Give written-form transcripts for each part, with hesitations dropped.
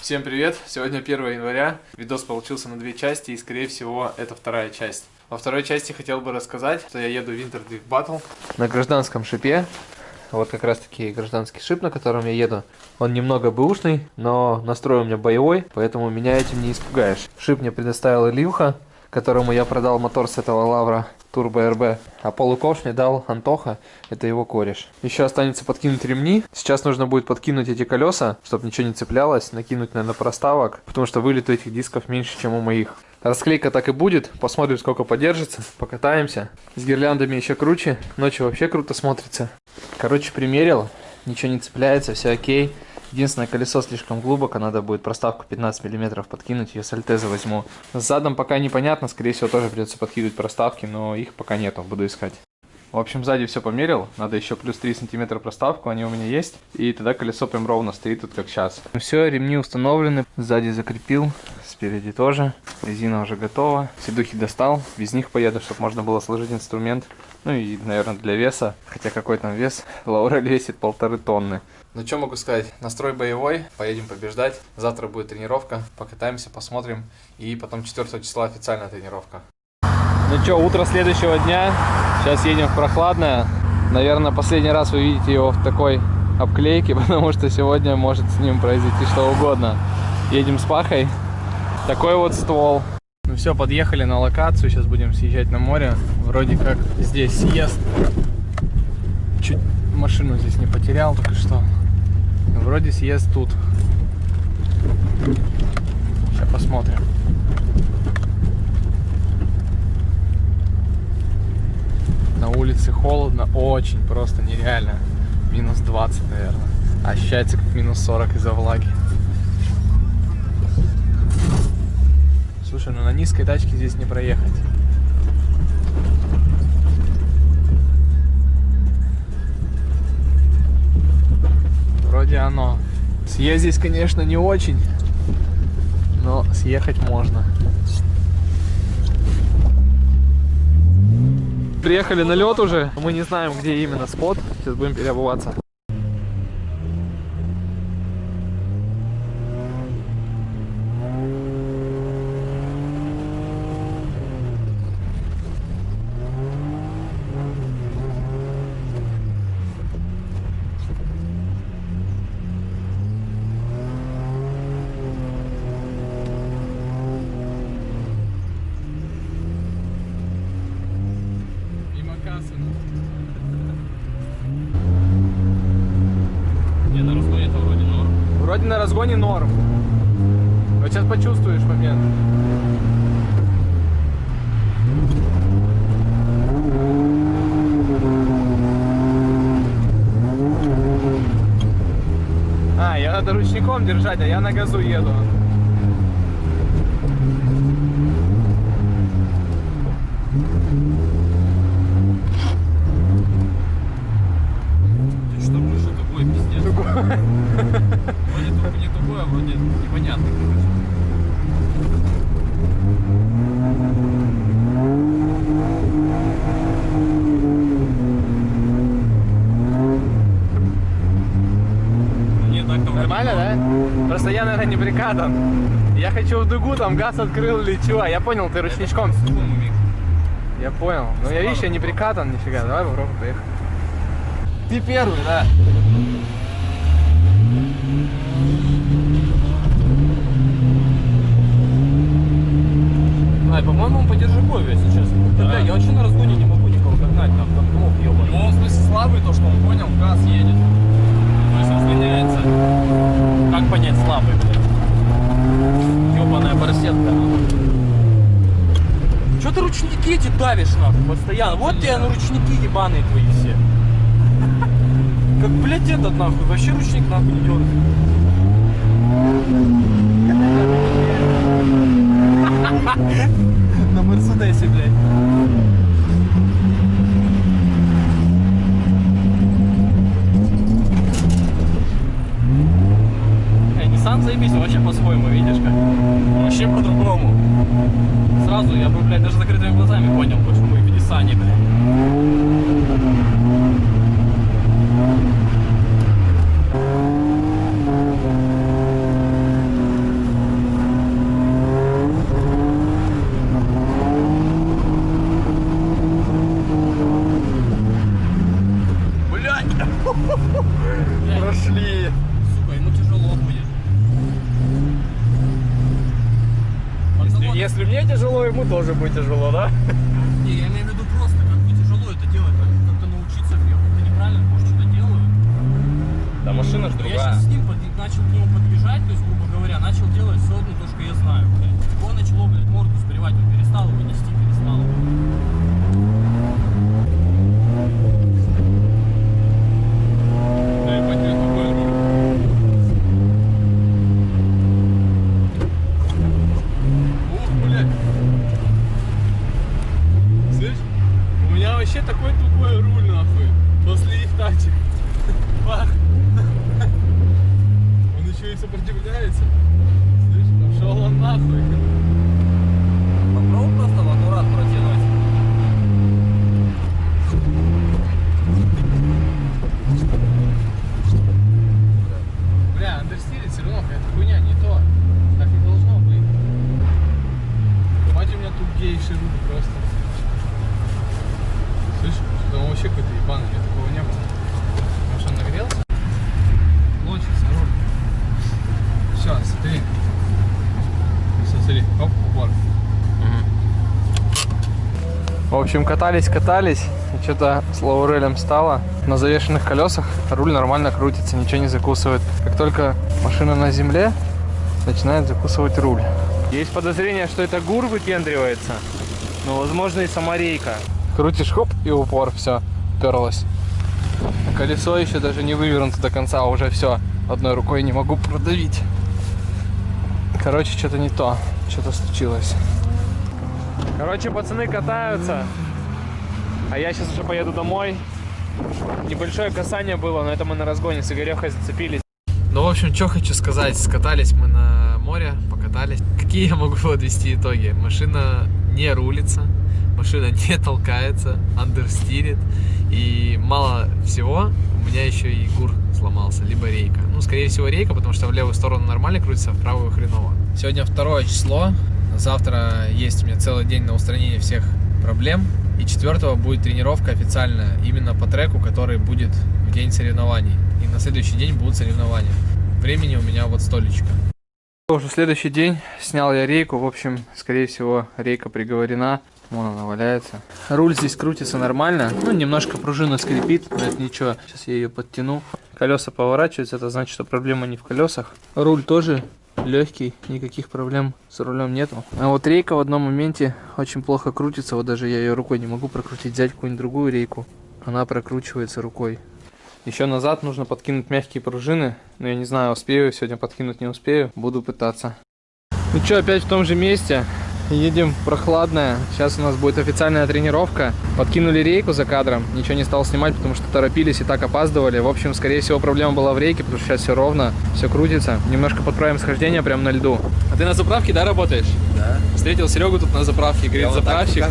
Всем привет! Сегодня 1 января. Видос получился на две части, и скорее всего это вторая часть. Во второй части хотел бы рассказать, что я еду в Winter Drift Battle на гражданском шипе. Вот как раз таки гражданский шип, на котором я еду. Он немного бэушный, но настрой у меня боевой, поэтому меня этим не испугаешь. Шип мне предоставил Ильюха, которому я продал мотор с этого Лавра Turbo RB, а полуковш мне дал Антоха, это его кореш. Еще останется подкинуть ремни. Сейчас нужно будет подкинуть эти колеса, чтобы ничего не цеплялось, накинуть, наверное, проставок, потому что вылет у этих дисков меньше, чем у моих. Расклейка так и будет, посмотрим, сколько подержится, покатаемся. С гирляндами еще круче, ночью вообще круто смотрится. Короче, примерил, ничего не цепляется, все окей. Единственное, колесо слишком глубоко, надо будет проставку 15 мм подкинуть, ее с альтеза возьму. С задом пока непонятно, скорее всего тоже придется подкидывать проставки, но их пока нету, буду искать. В общем, сзади все померил, надо еще плюс 3 см проставку, они у меня есть. И тогда колесо прям ровно стоит тут как сейчас. Все, ремни установлены, сзади закрепил, спереди тоже. Резина уже готова, седухи достал, без них поеду, чтобы можно было сложить инструмент. Ну и, наверное, для веса, хотя какой там вес, Лаурель весит 1,5 тонны. Ну что могу сказать, настрой боевой, поедем побеждать. Завтра будет тренировка, покатаемся, посмотрим. И потом 4 числа официальная тренировка. Ну что, утро следующего дня. Сейчас едем в прохладное. Наверное, последний раз вы видите его в такой обклейке, потому что сегодня может с ним произойти что угодно. Едем с Пахой. Такой вот ствол. Ну все, подъехали на локацию. Сейчас будем съезжать на море. Вроде как здесь съезд. Чуть машину здесь не потерял только что. Вроде съезд тут. Сейчас посмотрим. На улице холодно, очень, просто нереально. Минус 20, наверное. Ощущается как минус 40 из-за влаги. Слушай, ну на низкой тачке здесь не проехать. Вроде оно. Съездить здесь, конечно, не очень, но съехать можно. Приехали на лед уже, мы не знаем, где именно спот. Сейчас будем переобуваться. Не, на разгоне это вроде норм. Вроде на разгоне норм. Вот сейчас почувствуешь момент. А, я надо ручником держать, а я на газу еду. Вроде только не тугой, а вроде непонятный, короче. Не, так-то Нормально, да? Просто я, наверное, не прикатан. Я хочу в дугу, там газ открыл, лечу. А я понял, ты ручничком. Я понял. Но я, видишь, я не прикатан, нифига. Давай попробуем поехать. Ты первый, да? Ай, по-моему, он по держакове сейчас. Да. Я вообще на разгоне не могу никого догнать, там мог, ёбаный. Ну, он, в смысле, слабый, то, что он понял, газ едет. То есть он сгоняется. Как понять слабый, блядь? Ёбаная барсетка. Чё ты ручники эти давишь, нахуй, постоянно? Вот тебе на ручники ебаные твои все. Как, блядь, этот, нахуй, вообще ручник, нахуй, не дёрнет. На Мерседесе, блядь. Nissan заебись, он вообще по-своему, видишь как? Вообще по-другому. Сразу я бы, блядь, даже закрытыми глазами понял, что мы в Nissan, блядь. Прошли. Сука, ему тяжело будет. Если мне тяжело, ему тоже будет тяжело, да? Не, я имею в виду просто, как бы тяжело это делать, как-то научиться, я как-то неправильно, может, что-то делаю. Да машина же другая. Я сейчас с ним начал к нему подъезжать, то есть, грубо говоря, начал делать все одно то, что я знаю, блядь. Он начало, блядь, морду сбривать, он перестал его нести, перестал. Да, ебать, это такой руль. Ух, блядь. Слышь, у меня вообще такой тупой руль, нахуй, после их тачек. Бах. Он еще и сопротивляется. Слышь, пошел он нахуй. Попробуй просто в аккурат протянуть. Бля, андерстилить все равно какая-то хуйня, не то. Так не должно быть. Мать, у меня тугейший руль просто. Слышь, что-то он вообще какой-то ебаный, у меня такого не было. Может, он нагрелся? Лочится руль. Все, смотри. Все, смотри, оп, упор. В общем, катались, и что-то с лоурелем стало. На завешенных колесах руль нормально крутится, ничего не закусывает. Как только машина на земле, начинает закусывать руль. Есть подозрение, что это ГУР выпендривается, но, возможно, и сама рейка. Крутишь, хоп, и упор, все, уперлось. Колесо еще даже не вывернуто до конца, а уже все, одной рукой не могу продавить. Короче, что-то не то, что-то случилось. Короче, пацаны катаются, а я сейчас уже поеду домой. Небольшое касание было, но это мы на разгоне с Игорехой зацепились. Ну, в общем, что хочу сказать, скатались мы на море, покатались. Какие я могу подвести итоги? Машина не рулится, машина не толкается, андерстирит. И мало всего, у меня еще и ГУР сломался, либо рейка. Ну, скорее всего, рейка, потому что в левую сторону нормально крутится, в правую хреново. Сегодня 2 число. Завтра есть у меня целый день на устранение всех проблем. И 4 будет тренировка официальная, именно по треку, который будет в день соревнований. И на следующий день будут соревнования. Времени у меня вот столечко. Уже следующий день снял я рейку. В общем, скорее всего, рейка приговорена. Вон она валяется. Руль здесь крутится нормально. Ну, немножко пружина скрипит, но это ничего. Сейчас я ее подтяну. Колеса поворачиваются, это значит, что проблема не в колесах. Руль тоже легкий, никаких проблем с рулем нету. А вот рейка в одном моменте очень плохо крутится. Вот даже я ее рукой не могу прокрутить. Взять какую-нибудь другую рейку, она прокручивается рукой. Еще назад нужно подкинуть мягкие пружины. Но я не знаю, успею сегодня подкинуть, не успею. Буду пытаться. Ну что, опять в том же месте. Едем прохладное. Сейчас у нас будет официальная тренировка. Подкинули рейку за кадром. Ничего не стал снимать, потому что торопились и так опаздывали. В общем, скорее всего, проблема была в рейке, потому что сейчас все ровно, все крутится. Немножко подправим схождение прямо на льду. А ты на заправке, да, работаешь? Да. Встретил Серегу тут на заправке. Говорит, заправщик.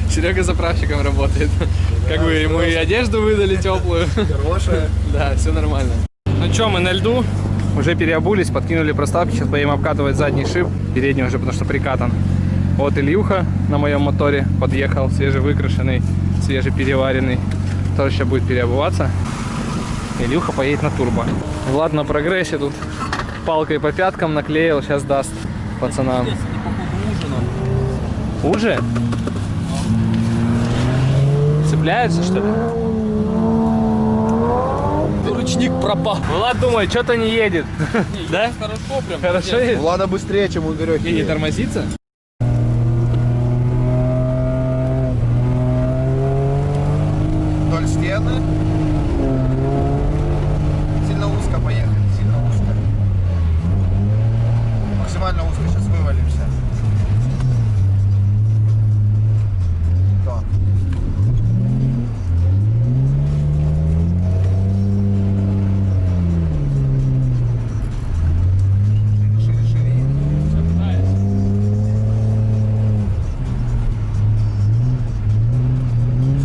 Серега заправщиком работает. Как бы ему и одежду выдали теплую. Хорошая. Да, все нормально. Ну что, мы на льду. Уже переобулись, подкинули проставки, сейчас поедем обкатывать задний шип, передний уже, потому что прикатан. Вот Ильюха на моем моторе подъехал, свежевыкрашенный, свежепереваренный. Тоже сейчас будет переобуваться. Ильюха поедет на турбо. Влад на прогрессе тут палкой по пяткам наклеил, сейчас даст пацанам. Уже? Цепляется, что ли? Ручник пропал. Влад думает, что-то не едет. Да? Хорошо прям. Хорошо едет? Влада быстрее, чем у Игорёхи. И не тормозится? Вдоль стены. Сильно узко поехали, сильно узко. Максимально узко, сейчас вывалимся. Так.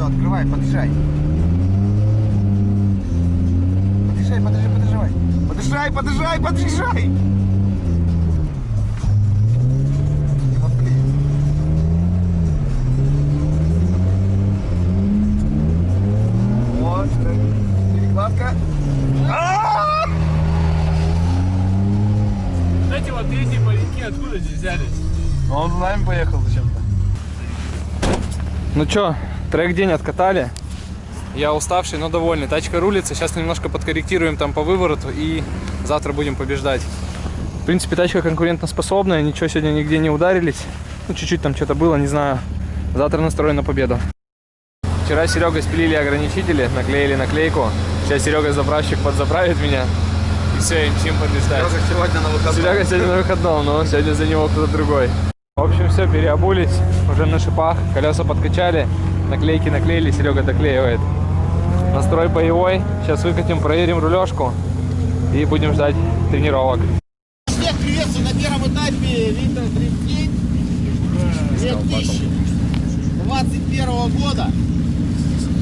Открывай, подъезжай. Подъезжай, подъезжай. Подъезжай, подъезжай, подъезжай. Вот, блин. Вот. Перекладка. Эти вот третьи пареньки откуда здесь взялись? Он с нами поехал зачем-то. Ну чё, трек-день откатали. Я уставший, но довольный. Тачка рулится. Сейчас немножко подкорректируем там по вывороту и завтра будем побеждать. В принципе, тачка конкурентоспособная. Ничего сегодня нигде не ударились. Ну, чуть-чуть там что-то было, не знаю. Завтра настроен на победу. Вчера Серега спилили ограничители, наклеили наклейку. Сейчас Серега заправщик подзаправит меня. И все, и мчим побеждать. Серега сегодня на выходном. Серега сегодня на выходном, но сегодня за него кто-то другой. В общем, все, переобулись. Уже на шипах. Колеса подкачали. Наклейки наклеили, Серега доклеивает. Настрой боевой. Сейчас выкатим, проверим рулежку. И будем ждать тренировок. Всех приветствую на первом этапе Winter Drift Game 2021 года.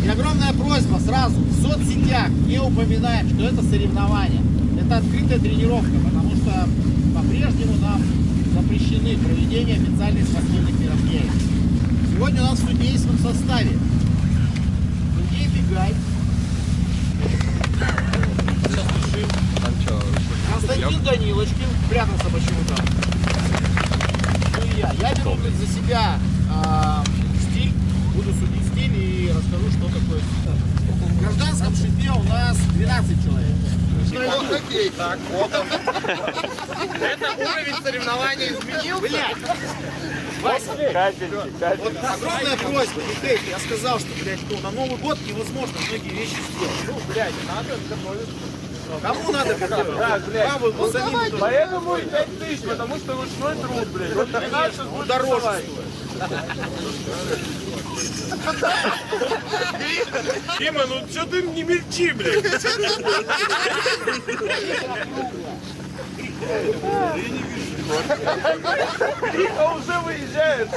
И огромная просьба сразу в соцсетях не упоминаем, что это соревнование. Это открытая тренировка, потому что по-прежнему нам запрещены проведение официальных спортивных мероприятий. Сегодня у нас в судейском составе Сергей Бегай, Константин Данилочкин, прятался почему-то. Ну и я беру за себя стиль, буду судить стиль и расскажу, что такое стиль. В гражданском шипе у нас 12 человек. Окей, так, вот он. Это уровень соревнований изменил? Блядь! Вася, вот огромная просьба, не хейт, я сказал, что, блядь, ну, на Новый год невозможно многие вещи сделать. Ну, блядь, надо готовиться. Кому надо готовить? Да, блядь. Поэтому и 5000, потому что ручной труд, блядь. Вот 13 будет Дороже стоить. стоит. Дима, ну что ты не мельчи, блядь? Вика уже выезжает.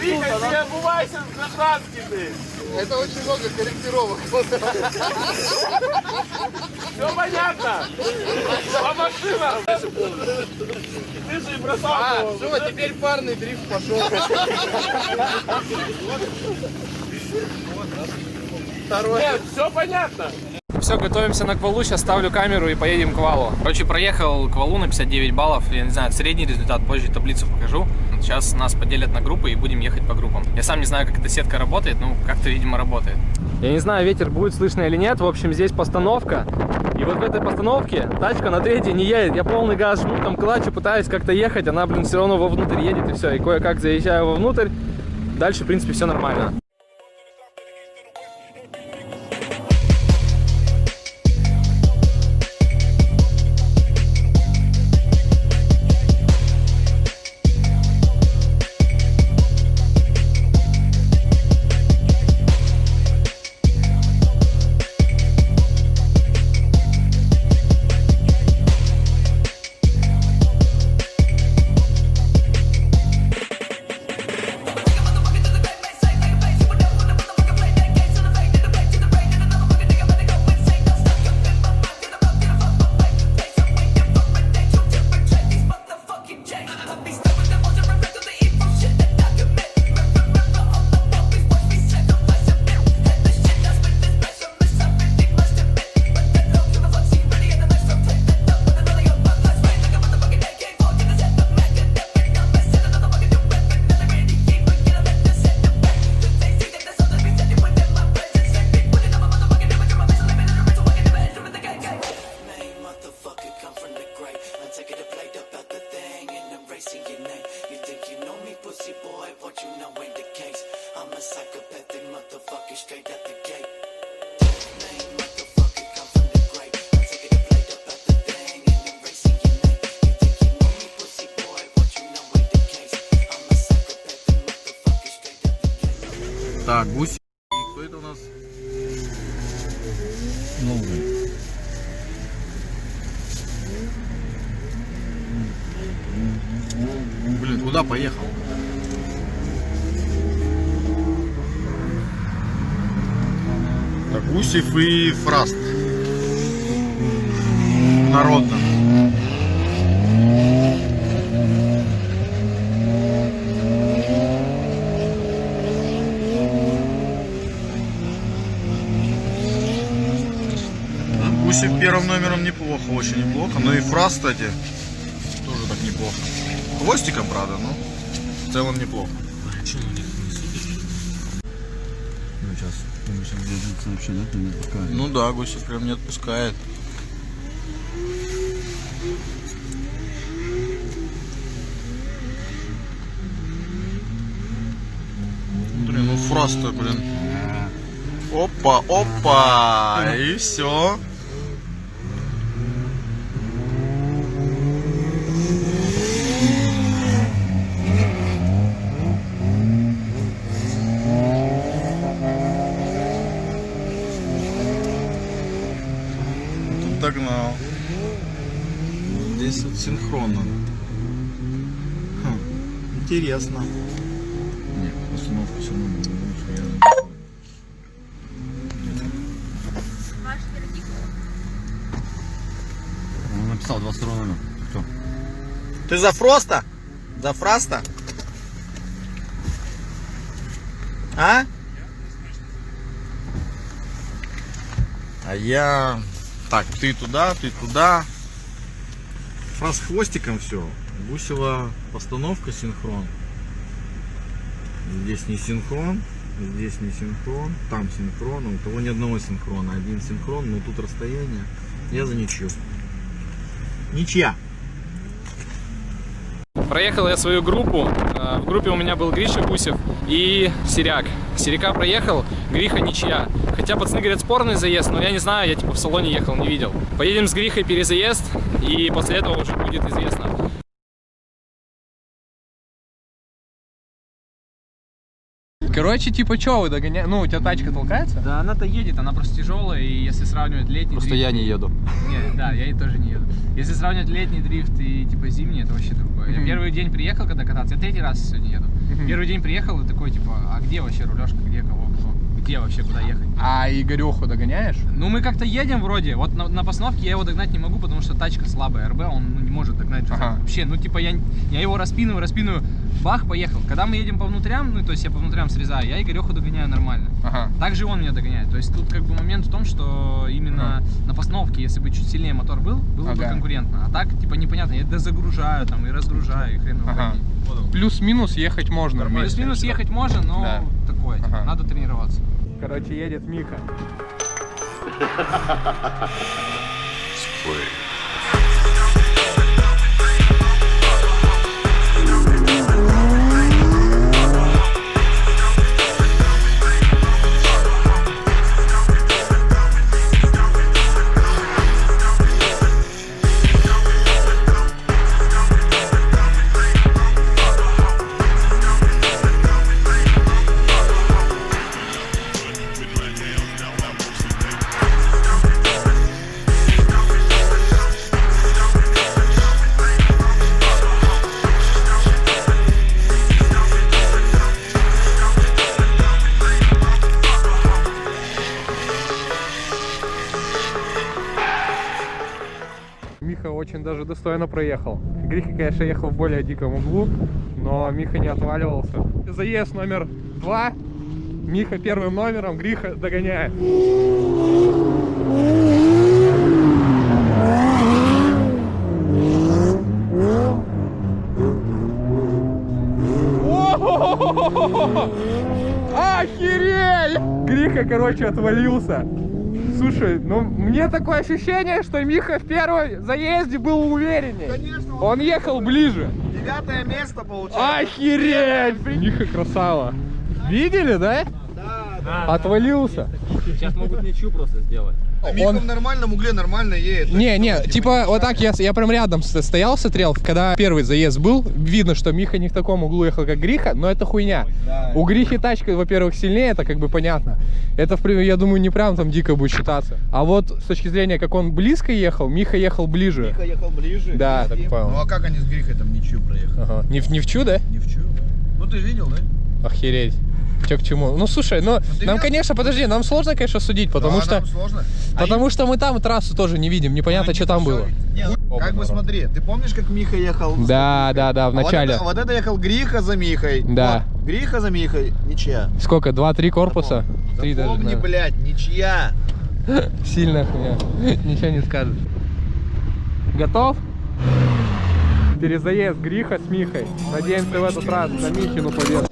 Вика, не обувайся в гражданский, блядь. Это очень много корректировок. Все понятно? По машинам. Ты же и бросал. Все, теперь парный дрифт пошел. Нет, все понятно. Все, готовимся на квалу, сейчас ставлю камеру и поедем к валу. Короче, проехал квалу на 59 баллов, я не знаю, средний результат, позже таблицу покажу. Сейчас нас поделят на группы и будем ехать по группам. Я сам не знаю, как эта сетка работает, ну, как-то, видимо, работает. Я не знаю, ветер будет слышно или нет, в общем, здесь постановка. И вот в этой постановке тачка на третьей не едет, я полный газ жму, там клатч и пытаюсь как-то ехать, она, блин, все равно вовнутрь едет и все. И кое-как заезжаю вовнутрь, дальше, в принципе, все нормально. Так, гусь. И кто это у нас? Новый. Блин, куда поехал? Так, Гусев и Фраст. Народно. Гусев первым номером неплохо, очень неплохо. Ну и фраз, кстати, тоже так неплохо. Хвостиком, правда, но в целом неплохо. Ну, сейчас движется вообще, да, ты не отпускает. Ну да, Гусев прям не отпускает. Блин, ну фраз-то, блин. Опа, опа, и все. Тут догнал. Здесь вот синхронно. Интересно. Нет, постановка все равно лучше. Он написал 22 номер. Кто? Ты за Фроста? За Фраста? А? А я... Так, ты туда, ты туда. Фраз хвостиком все. Гусева постановка синхрон. Здесь не синхрон, здесь не синхрон, там синхрон. У того ни одного синхрона, один синхрон, но тут расстояние. Я за ничью. Ничья. Проехал я свою группу. В группе у меня был Гриша Гусев и Серяк. Серяка проехал, Гриха ничья. Хотя пацаны говорят, спорный заезд, но я не знаю, я типа в салоне ехал, не видел. Поедем с Грихой перезаезд, и после этого уже будет известно. Короче, типа, что вы догоняете? Ну, у тебя тачка толкается? Да, она-то едет, она просто тяжелая, и если сравнивать летний Просто дрифт... я не еду. Нет, да, я и тоже не еду. Если сравнивать летний дрифт и типа зимний, это вообще другое. Я первый день приехал, когда кататься, я третий раз сегодня еду. Первый день приехал и такой, типа, а где вообще рулежка, где кого, кто? Где вообще, куда ехать? А Игореху догоняешь? Ну, мы как-то едем вроде, вот на постановке я его догнать не могу, потому что тачка слабая, РБ, он ну, не может догнать. Ага. Вообще, ну, типа, я его распинываю, бах, поехал. Когда мы едем по внутрям, ну, то есть я по внутрям срезаю, я Игореху догоняю нормально. Ага. Также он меня догоняет. То есть тут как бы момент в том, что именно на постановке, если бы чуть сильнее мотор был, было бы конкурентно. А так, типа, непонятно, я дозагружаю там и разгружаю, и хрен его пойми. Плюс-минус ехать можно. Плюс-минус ехать можно, но Да. такое, типа, надо тренироваться. Короче, едет Миха. Миха очень даже достойно проехал. Гриха, конечно, ехал в более диком углу, но Миха не отваливался. Заезд номер 2. Миха первым номером, Гриха догоняет. Охереть! Гриха, короче, отвалился. Слушай, ну мне такое ощущение, что Миха в первом заезде был увереннее. Конечно, Он ехал ближе. 9 место получается. Охереть! Миха красава. Видели, да? Да. Отвалился. Сейчас могут ничью просто сделать. А Миха в нормальном угле нормально едет. Не, типа вот так я прям рядом стоял, смотрел. Когда первый заезд был, видно, что Миха не в таком углу ехал, как Гриха, но это хуйня. Да. У Грихи тачка, во-первых, сильнее, это как бы понятно. Это, я думаю, не прям там дико будет считаться. А вот с точки зрения, как он близко ехал, Миха ехал ближе. Миха ехал ближе. Да, так понял. Ну а как они с Грихой там ничью проехали? Ага. Не в чу, да? Не в чью, да? Ну ты видел, да? Охереть. Чё к чему? Ну слушай, но нам, конечно, подожди, нам сложно, конечно, судить, потому что... Нам сложно. Потому что мы там трассу тоже не видим, непонятно, что там было. Как бы смотри, ты помнишь, как Миха ехал? Да, в начале. Вот это ехал Гриха за Михой. Да. Вот, Гриха за Михой, ничья. Сколько? 2-3 корпуса? 3 даже, Помни, наверное. блядь, ничья. Сильная хуйня. Ничего не скажешь. Готов? Перезаезд Гриха с Михой. Надеемся в этот раз на Михину победу.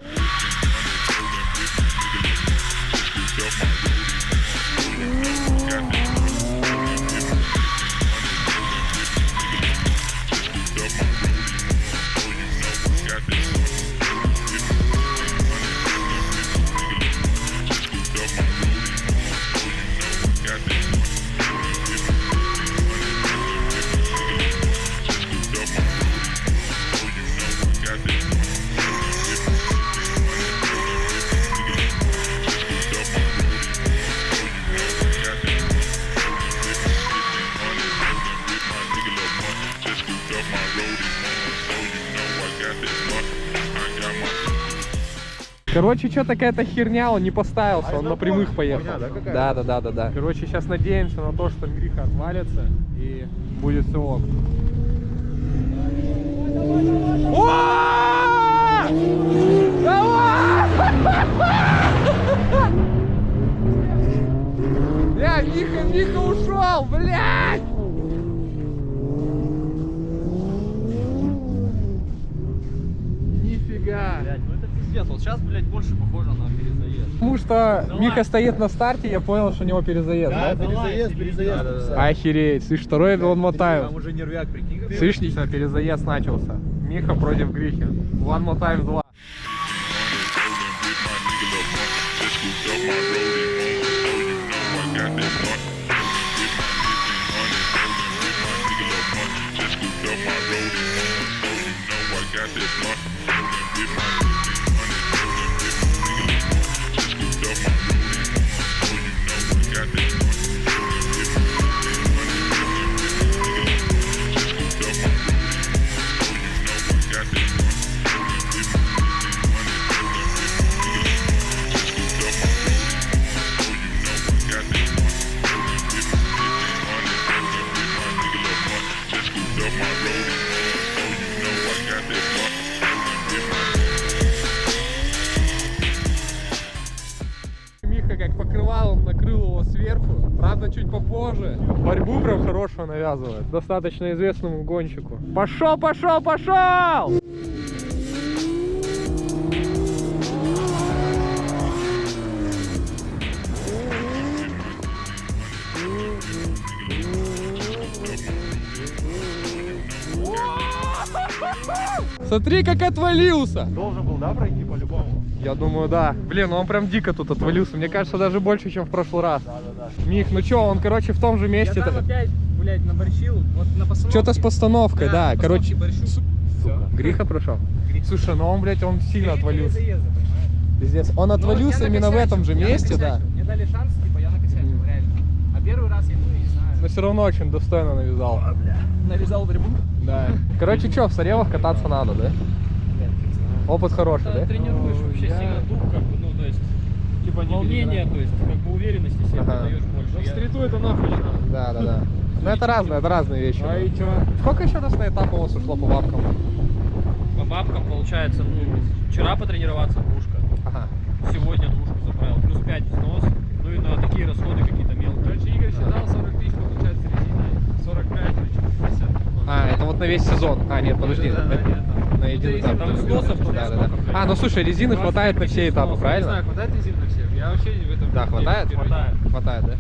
Короче, что какая-то херня, он не поставился, он на прямых поехал. Да. Короче, сейчас надеемся на то, что Гриха отвалится и будет все ок. Давай! Бля, Миха ушел, блядь! Нифига! Блядь, ну это пиздец. Вот сейчас, блядь, больше похоже на перезаезд. Потому что Миха стоит на старте, я понял, что у него перезаезд, да? Перезаезд. Охереть, слышь, второй он мотаю. Там уже нервяк, прикинь. Слышь, перезаезд начался. Миха против Грихи. One more time 2. Миха как покрывалом накрыл его сверху, правда чуть попозже. Борьбу прям хорошую навязывает, достаточно известному гонщику. Пошел! Смотри, как отвалился! Должен был, да, пройти по-любому? Я думаю, да. Блин, ну он прям дико тут отвалился. Мне кажется, даже больше, чем в прошлый раз. Да. Мих, ну чё, он, короче, в том же месте. Я там опять, блядь, наборщил. Вот на постановке. Что-то с постановкой, да. Короче, Сука. Гриха прошел. Слушай, ну он, блядь, он сильно отвалился. Заезда, понимаешь? Пиздец. Он отвалился именно в этом же месте, да. Мне дали шанс, типа, я накосячил, реально. А первый раз я, не знаю. Но все равно очень достойно навязал. Навязал в ремонт. Да. Короче, что, в Саревах кататься надо, да? Опыт хороший, да? Тренируешь вообще сильно дух, как бы, ну, то есть, типа, волнение, то есть, как бы уверенности себе даешь больше. В стриту это нахуй не надо. Да. Ну это разные вещи. А и чё? Сколько еще раз на этап у вас ушло по бабкам? По бабкам, получается, ну, вчера потренироваться двушка.Ага. Сегодня двушку заправил, плюс 5 взнос, ну и на такие расходы какие-то мелкие. Короче, Игорь считал 40 тысяч, получается резина, 45 или 50. А, это вот на весь сезон. А, нет, подожди. На един этап. Там взносов туда. Да. А, ну слушай, резины хватает на все этапы, правильно? Не знаю, хватает резины на всех? Я вообще в этом... Да, хватает? Хватает, да?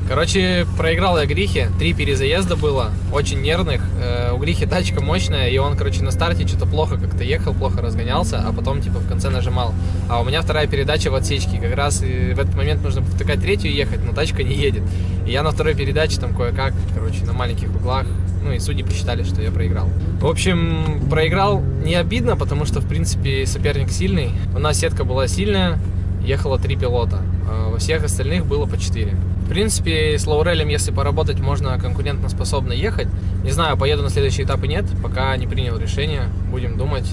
Короче, проиграл я Грихе, 3 перезаезда было, очень нервных. У Грихи тачка мощная, и он, короче, на старте что-то плохо как-то ехал, плохо разгонялся, а потом, типа, в конце нажимал. А у меня вторая передача в отсечке, как раз и в этот момент нужно втыкать третью и ехать, но тачка не едет. И я на второй передаче там кое-как, короче, на маленьких углах, ну и судьи посчитали, что я проиграл. В общем, проиграл не обидно, потому что, в принципе, соперник сильный. У нас сетка была сильная, ехало 3 пилота, а во всех остальных было по 4. В принципе, с лоурелем, если поработать, можно конкурентоспособно ехать. Не знаю, поеду на следующий этап и нет, пока не принял решение, будем думать.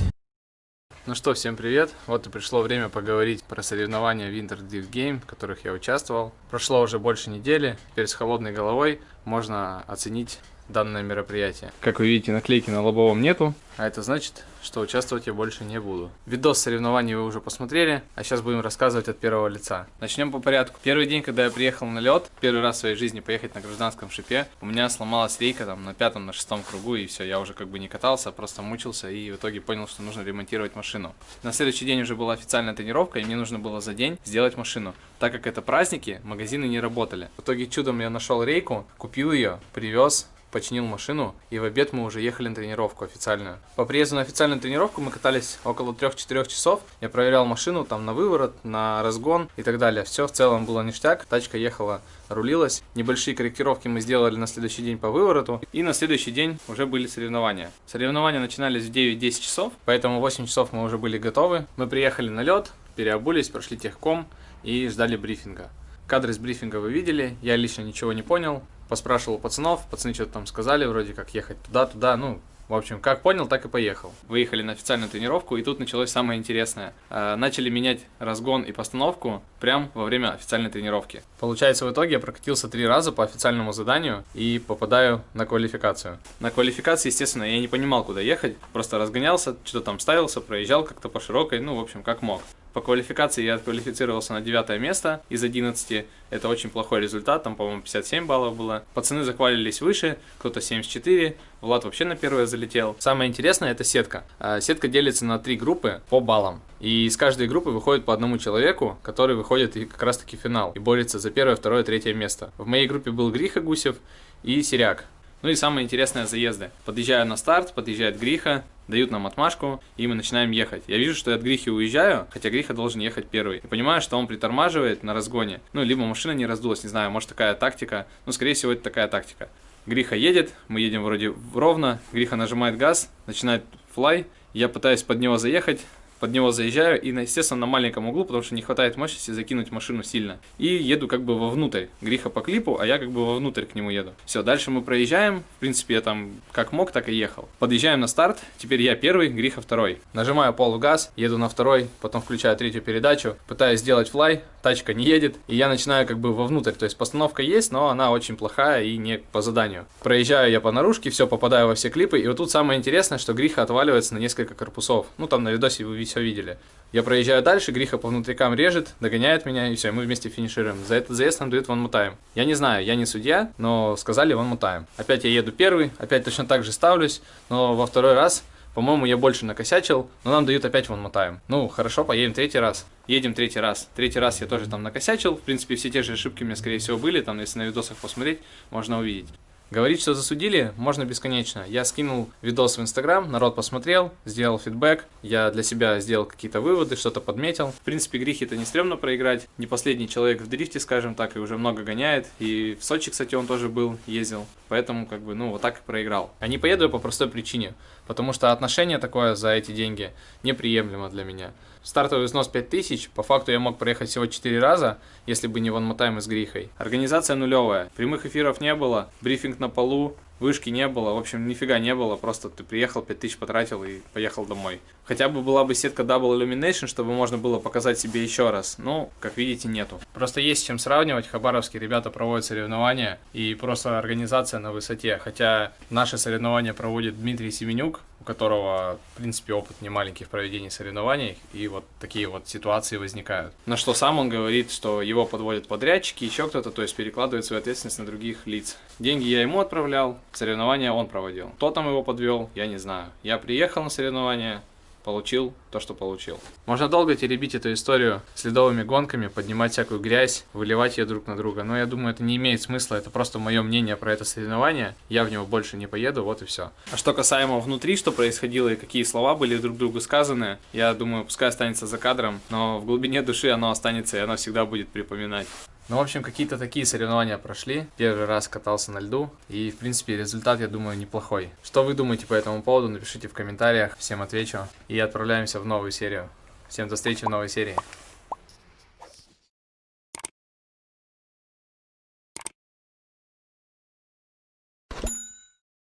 Ну что, всем привет! Вот и пришло время поговорить про соревнования Winter Drift Game, в которых я участвовал. Прошло уже больше недели, теперь с холодной головой можно оценить данное мероприятие. Как вы видите, наклейки на лобовом нету, а это значит, что участвовать я больше не буду. Видос соревнований вы уже посмотрели, а сейчас будем рассказывать от первого лица. Начнем по порядку. Первый день, когда я приехал на лед, первый раз в своей жизни поехать на гражданском шипе, у меня сломалась рейка там на 5-м, на 6-м кругу, и все, я уже как бы не катался, просто мучился и в итоге понял, что нужно ремонтировать машину. На следующий день уже была официальная тренировка, и мне нужно было за день сделать машину. Так как это праздники, магазины не работали. В итоге чудом я нашел рейку, купил ее, привез, починил машину, и в обед мы уже ехали на тренировку официальную. По приезду на официальную тренировку мы катались около 3-4 часов. Я проверял машину там на выворот, на разгон и так далее. Все в целом было ништяк, тачка ехала, рулилась. Небольшие корректировки мы сделали на следующий день по вывороту, и на следующий день уже были соревнования. Соревнования начинались в 9-10 часов, поэтому в 8 часов мы уже были готовы. Мы приехали на лед, переобулись, прошли техком и ждали брифинга. Кадры с брифинга вы видели, я лично ничего не понял. Поспрашивал пацанов, пацаны что-то там сказали, вроде как ехать туда, ну, в общем, как понял, так и поехал. Выехали на официальную тренировку, и тут началось самое интересное. Начали менять разгон и постановку прямо во время официальной тренировки. Получается, в итоге я прокатился 3 раза по официальному заданию и попадаю на квалификацию. На квалификации, естественно, я не понимал, куда ехать, просто разгонялся, что-то там ставился, проезжал как-то по широкой, ну, в общем, как мог. По квалификации я отквалифицировался на 9 место из 11. Это очень плохой результат, там, по-моему, 57 баллов было. Пацаны заквалились выше, кто-то 74, Влад вообще на первое залетел. Самое интересное — это сетка. Сетка делится на 3 группы по баллам. И из каждой группы выходит по одному человеку, который выходит как раз-таки в финал и борется за 1, 2, 3 место. В моей группе был Гриха Гусев и Серяк. Ну и самое интересное — заезды. Подъезжаю на старт, подъезжает Гриха, дают нам отмашку, и мы начинаем ехать. Я вижу, что я от Грихи уезжаю, хотя Гриха должен ехать первый. И понимаю, что он притормаживает на разгоне. Ну, либо машина не раздулась, не знаю, может такая тактика. Ну, скорее всего, это такая тактика. Гриха едет, мы едем вроде ровно, Гриха нажимает газ, начинает флай, я пытаюсь под него заехать. Под него заезжаю и, естественно, на маленьком углу, потому что не хватает мощности закинуть машину сильно. И еду как бы вовнутрь. Гриха по клипу, а я как бы вовнутрь к нему еду. Все, дальше мы проезжаем. В принципе, я там как мог, так и ехал. Подъезжаем на старт. Теперь я первый, Гриха второй. Нажимаю пол в газ, еду на второй, потом включаю 3-ю передачу. Пытаюсь сделать флай, тачка не едет. И я начинаю как бы вовнутрь. То есть постановка есть, но она очень плохая и не по заданию. Проезжаю я по наружке, все, попадаю во все клипы. И вот тут самое интересное, что Гриха отваливается на несколько корпусов. Ну, там на видосе вы все видели. Я проезжаю дальше, Гриха по внутрикам режет, догоняет меня, и все, мы вместе финишируем. За этот заезд нам дают one more time. Я не знаю, я не судья, но сказали one more time. Опять я еду первый, опять точно так же ставлюсь, но во второй раз, по-моему, я больше накосячил, но нам дают опять one more time. Ну, хорошо, поедем 3-й раз. Едем 3-й раз. 3-й раз я тоже там накосячил, в принципе, все те же ошибки у меня, скорее всего, были, там, если на видосах посмотреть, можно увидеть. Говорить, что засудили, можно бесконечно. Я скинул видос в Инстаграм, народ посмотрел, сделал фидбэк, я для себя сделал какие-то выводы, что-то подметил. В принципе, Грихе-то не стрёмно проиграть, не последний человек в дрифте, скажем так, и уже много гоняет. И в Сочи, кстати, он тоже был, ездил, поэтому, как бы, ну, вот так и проиграл. А не поеду я по простой причине, потому что отношение такое за эти деньги неприемлемо для меня. Стартовый взнос 5000, по факту я мог проехать всего 4 раза, если бы не one more time с Грихой. Организация нулевая, прямых эфиров не было, брифинг на полу, вышки не было, в общем, нифига не было, просто ты приехал, 5000 потратил и поехал домой. Хотя бы была бы сетка Double Illumination, чтобы можно было показать себе еще раз, но, как видите, нету. Просто есть с чем сравнивать, хабаровские ребята проводят соревнования, и просто организация на высоте, хотя наши соревнования проводит Дмитрий Семенюк, у которого, в принципе, опыт немаленький в проведении соревнований, и вот такие вот ситуации возникают. На что сам он говорит, что его подводят подрядчики, еще кто-то, то есть перекладывает свою ответственность на других лиц. Деньги я ему отправлял, соревнования он проводил. Кто там его подвел, я не знаю. Я приехал на соревнования, получил то, что получил. Можно долго теребить эту историю с ледовыми гонками, поднимать всякую грязь, выливать ее друг на друга, но я думаю, это не имеет смысла, это просто мое мнение про это соревнование, я в него больше не поеду, вот и все. А что касаемо внутри, что происходило и какие слова были друг другу сказаны, я думаю, пускай останется за кадром, но в глубине души оно останется и оно всегда будет припоминать. Ну, в общем, какие-то такие соревнования прошли. Первый раз катался на льду. И, в принципе, результат, я думаю, неплохой. Что вы думаете по этому поводу, напишите в комментариях. Всем отвечу. И отправляемся в новую серию. Всем до встречи в новой серии.